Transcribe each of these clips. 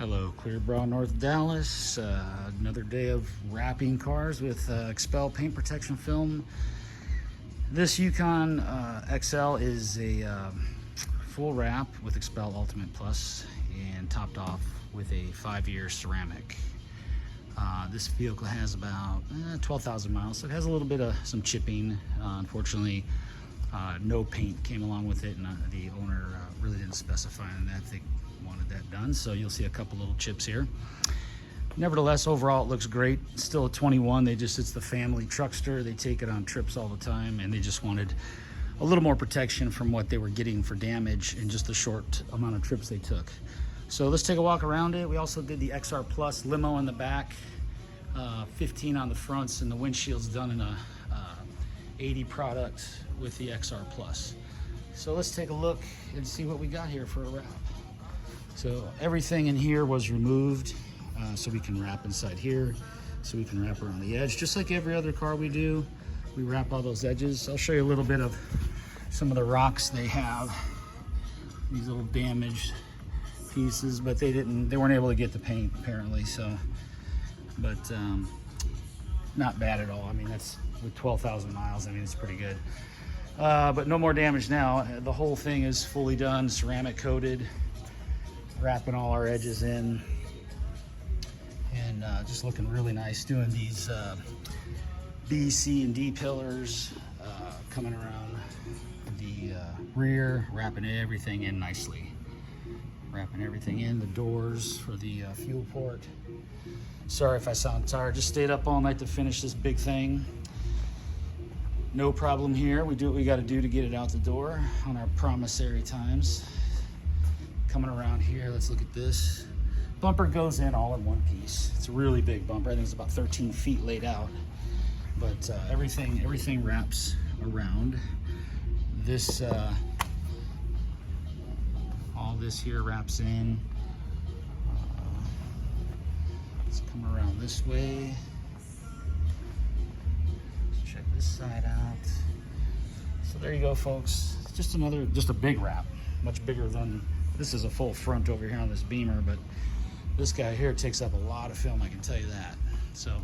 Hello, Clear Bra, North Dallas. Another day of wrapping cars with XPEL paint protection film. This Yukon XL is a full wrap with XPEL Ultimate Plus and topped off with a 5-year ceramic. This vehicle has about 12,000 miles, so it has a little bit of some chipping. Unfortunately, no paint came along with it, and the owner really didn't specify on that. They wanted that done, so you'll see a couple little chips here. Nevertheless, overall it looks great. It's still a 21. It's the family truckster. They take it on trips all the time, and they just wanted a little more protection from what they were getting for damage in just the short amount of trips they took. So let's take a walk around it. We also did the XR Plus limo in the back, 15 on the fronts, and the windshield's done in a 80 product with the XR Plus. So let's take a look and see what we got here for a wrap. So everything in here was removed, so we can wrap inside here, so we can wrap around the edge. Just like every other car we do, we wrap all those edges. I'll show you a little bit of some of the rocks they have, these little damaged pieces, but they weren't able to get the paint apparently, so, but not bad at all. I mean, that's with 12,000 miles, I mean, it's pretty good. But no more damage now. The whole thing is fully done, ceramic coated, wrapping all our edges in, and just looking really nice. Doing these B, C, and D pillars, coming around the rear, wrapping everything in nicely. Wrapping everything in, the doors for the fuel port. Sorry if I sound tired, just stayed up all night to finish this big thing. No problem here. We do what we got to do to get it out the door on our promissory times. Coming around here, let's look at this. Bumper goes in all in one piece. It's a really big bumper. I think it's about 13 feet laid out. But everything wraps around. This, all this here wraps in. Let's come around this way. Check this side out. So there you go, folks. It's just a big wrap, much bigger than, this is a full front over here on this Beamer, but this guy here takes up a lot of film, I can tell you that. So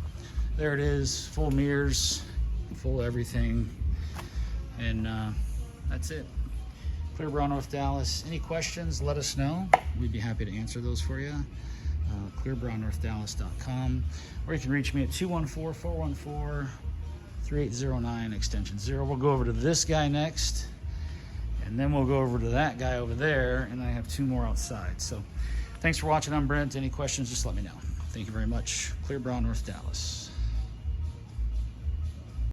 there it is, full mirrors, full everything, and that's it. Clear Bra, North Dallas. Any questions, let us know. We'd be happy to answer those for you. ClearBraNorthDallas.com, or you can reach me at 214-414-3809 extension 0. We'll go over to this guy next, and then we'll go over to that guy over there, and I have 2 more outside. So thanks for watching. I'm Brent. Any questions, just let me know. Thank you very much. Clear Bra, North Dallas.